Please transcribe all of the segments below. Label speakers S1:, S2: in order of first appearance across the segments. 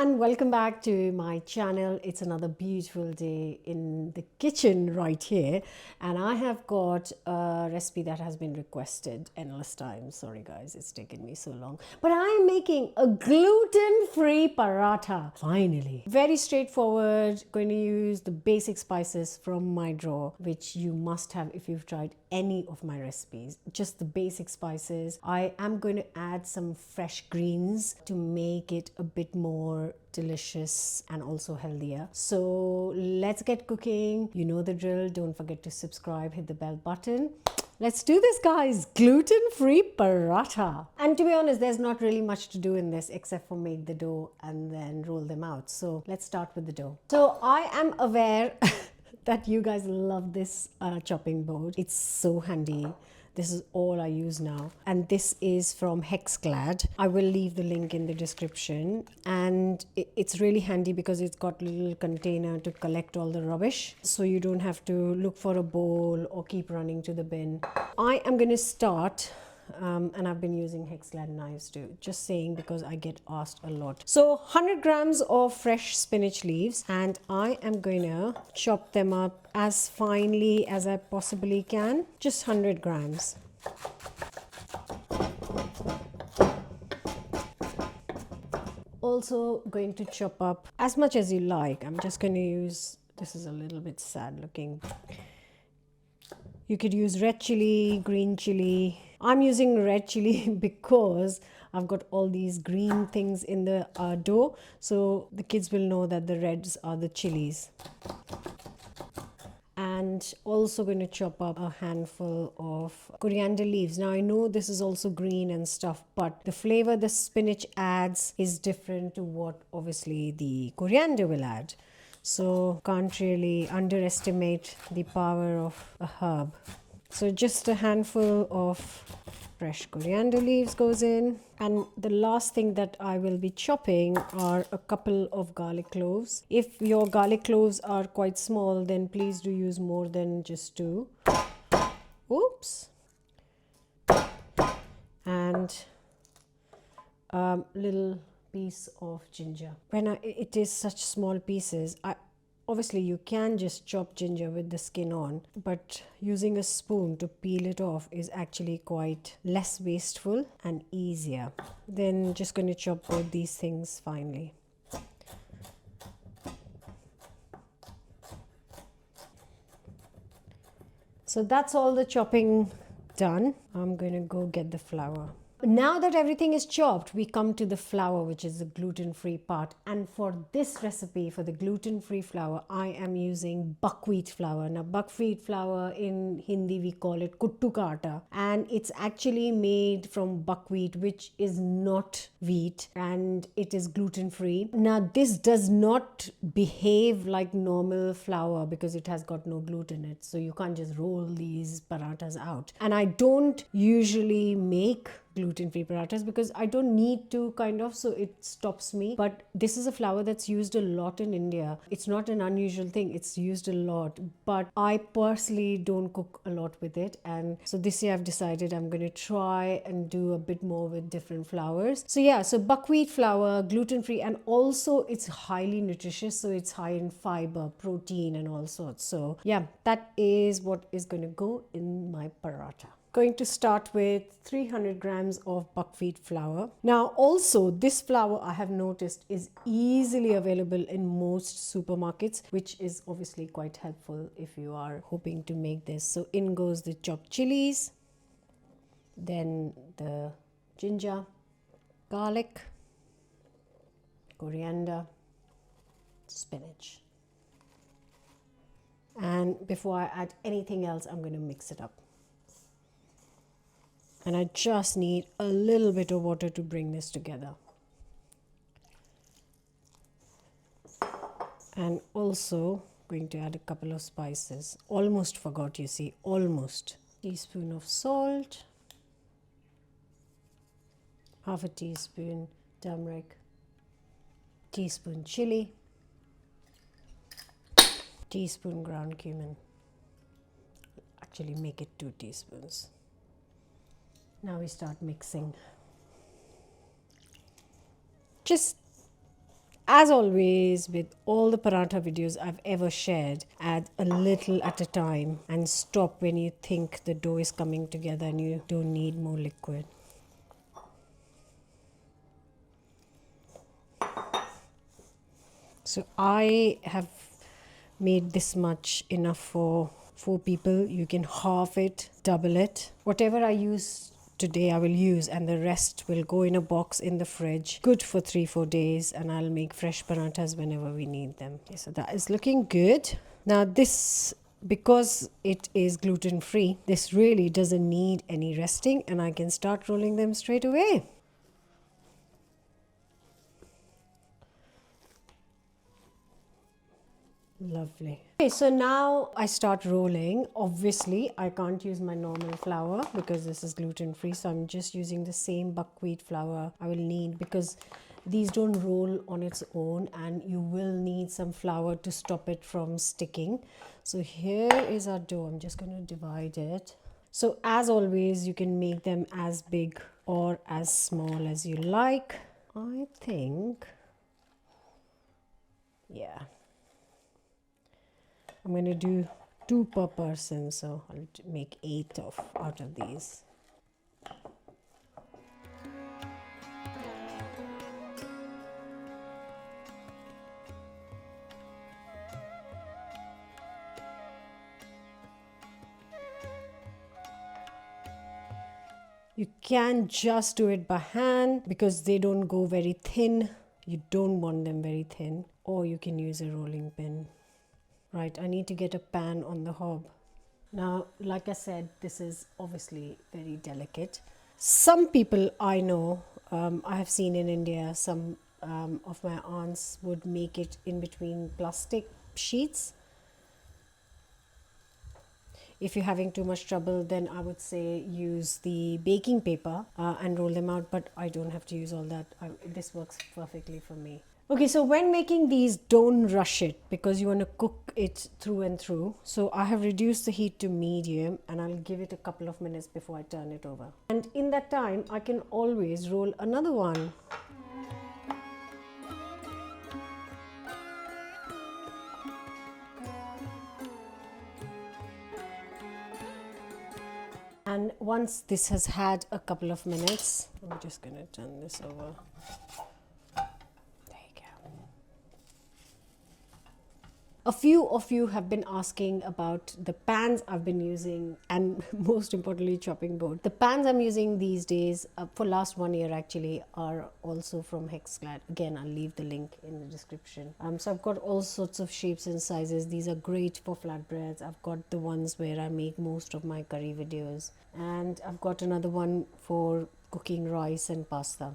S1: and welcome back to my channel. It's another beautiful day in the kitchen right here, and I have got a recipe that has been requested endless times. Sorry guys, it's taken me so long, but I am making a gluten-free paratha finally. Very straightforward. Going to use the basic spices from my drawer, which you must have if you've tried any of my recipes. Just the basic spices. I am going to add some fresh greens to make it a bit more delicious and also healthier. So let's get cooking. You know the drill. Don't forget to subscribe, hit the bell button. Let's do this, guys. Gluten-free paratha. And to be honest, there's not really much to do in this except for make the dough and then roll them out. So let's start with the dough. So I am aware that you guys love this chopping board. It's so handy. This is all I use now, and this is from Hexclad. I will leave the link in the description, and it's really handy because it's got a little container to collect all the rubbish, so you don't have to look for a bowl or keep running to the bin. I am going to start and I've been using Hexclad knives too, just saying because I get asked a lot. So 100 grams of fresh spinach leaves, and I am going to chop them up as finely as I possibly can, just 100 grams. Also going to chop up as much as you like. I'm just going to use, this is a little bit sad looking. You could use red chili, green chili. I'm using red chili because I've got all these green things in the dough. So the kids will know that the reds are the chilies. And also going to chop up a handful of coriander leaves. Now I know this is also green and stuff, but the flavor the spinach adds is different to what obviously the coriander will add. So can't really underestimate the power of a herb. So just a handful of fresh coriander leaves goes in. And the last thing that I will be chopping are a couple of garlic cloves. If your garlic cloves are quite small, then please do use more than just 2. Oops. And a little piece of ginger. When it is such small pieces, obviously you can just chop ginger with the skin on, but using a spoon to peel it off is actually quite less wasteful and easier. Then just going to chop both these things finely. So that's all the chopping done. I'm going to go get the flour. Now that everything is chopped, we come to the flour, which is the gluten-free part. And for this recipe, for the gluten-free flour, I am using buckwheat flour. Now, buckwheat flour in Hindi, we call it kuttu ka aata. And it's actually made from buckwheat, which is not wheat, and it is gluten-free. Now, this does not behave like normal flour because it has got no gluten in it. So you can't just roll these parathas out. And I don't usually make gluten-free parathas because I don't need to, so it stops me. But this is a flour that's used a lot in India. It's not an unusual thing, it's used a lot, but I personally don't cook a lot with it. And so this year I've decided I'm going to try and do a bit more with different flours. So yeah, so buckwheat flour, gluten-free, and also it's highly nutritious, so it's high in fiber, protein, and all sorts. So yeah, that is what is going to go in my paratha. Going to start with 300 grams of buckwheat flour. Now also this flour I have noticed is easily available in most supermarkets, which is obviously quite helpful if you are hoping to make this. So in goes the chopped chilies, then the ginger, garlic, coriander, spinach. And before I add anything else, I'm going to mix it up. And I just need a little bit of water to bring this together. And also going to add a couple of spices. Almost forgot, you see, almost. Teaspoon of salt, half a teaspoon turmeric, teaspoon chili, teaspoon ground cumin. Actually make it 2 teaspoons. Now we start mixing. Just As always, with all the paratha videos I've ever shared, add a little at a time and stop when you think the dough is coming together and you don't need more liquid. So I have made this much enough for 4 people. You can half it, double it. Whatever I use today I will use, and the rest will go in a box in the fridge, good for 3-4 days, and I'll make fresh parathas whenever we need them. Okay, so that is looking good. Now this, because it is gluten free, this really doesn't need any resting, and I can start rolling them straight away. Lovely. Okay, so now I start rolling. Obviously, I can't use my normal flour because this is gluten free. So I'm just using the same buckwheat flour I will need, because these don't roll on its own and you will need some flour to stop it from sticking. So here is our dough. I'm just going to divide it. So as always, you can make them as big or as small as you like. I think, yeah, I'm going to do 2 per person, so I'll make 8 out of these. You can just do it by hand because they don't go very thin. You don't want them very thin, or you can use a rolling pin. Right, I need to get a pan on the hob. Now, like I said, this is obviously very delicate. Some people I know, I have seen in India, some of my aunts would make it in between plastic sheets. If you're having too much trouble, then I would say use the baking paper and roll them out, but I don't have to use all that. This works perfectly for me. Okay, so when making these, don't rush it because you want to cook it through and through. So I have reduced the heat to medium and I'll give it a couple of minutes before I turn it over. And in that time, I can always roll another one. And once this has had a couple of minutes, I'm just going to turn this over. A few of you have been asking about the pans I've been using, and most importantly, chopping board. The pans I'm using these days for last 1 year actually are also from Hexclad. Again, I'll leave the link in the description. So I've got all sorts of shapes and sizes. These are great for flatbreads. I've got the ones where I make most of my curry videos, and I've got another one for cooking rice and pasta.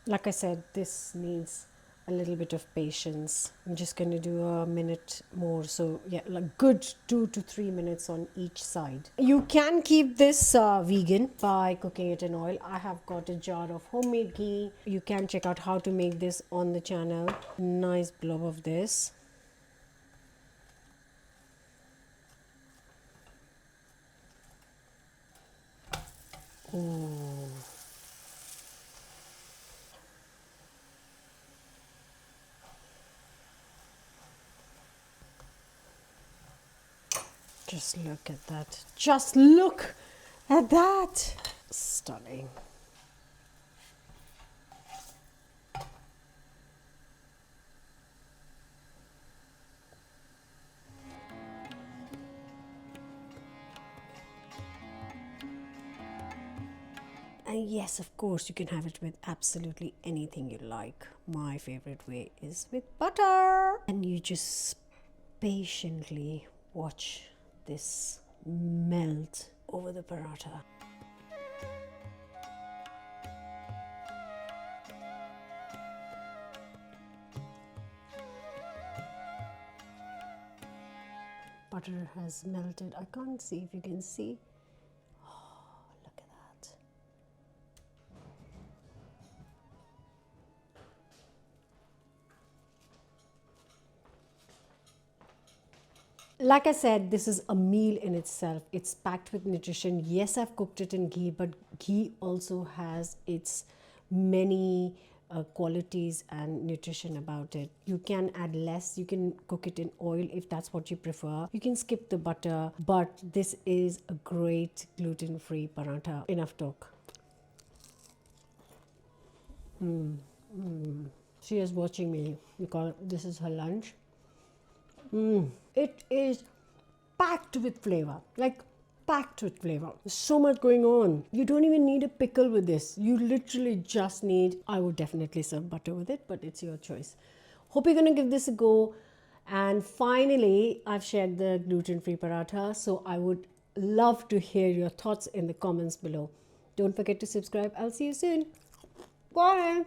S1: Like I said, this needs a little bit of patience. I'm just going to do a minute more, so yeah, like good 2 to 3 minutes on each side. You can keep this vegan by cooking it in oil. I have got a jar of homemade ghee. You can check out how to make this on the channel. Nice blob of this. Ooh. Just look at that. Just look at that. Stunning. And yes, of course, you can have it with absolutely anything you like. My favorite way is with butter. And you just patiently watch this melt over the paratha. Butter has melted. I can't see if you can see. Oh, look at that. Like I said, this is a meal in itself. It's packed with nutrition. Yes, I've cooked it in ghee, but ghee also has its many qualities and nutrition about it. You can add less, you can cook it in oil if that's what you prefer. You can skip the butter, but this is a great gluten-free paratha. Enough talk. She is watching me because this is her lunch. It is packed with flavor, like packed with flavor. There's so much going on. You don't even need a pickle with this. You literally just need, I would definitely serve butter with it, but it's your choice. Hope you're gonna give this a go. And finally, I've shared the gluten-free paratha, so I would love to hear your thoughts in the comments below. Don't forget to subscribe. I'll see you soon. Bye.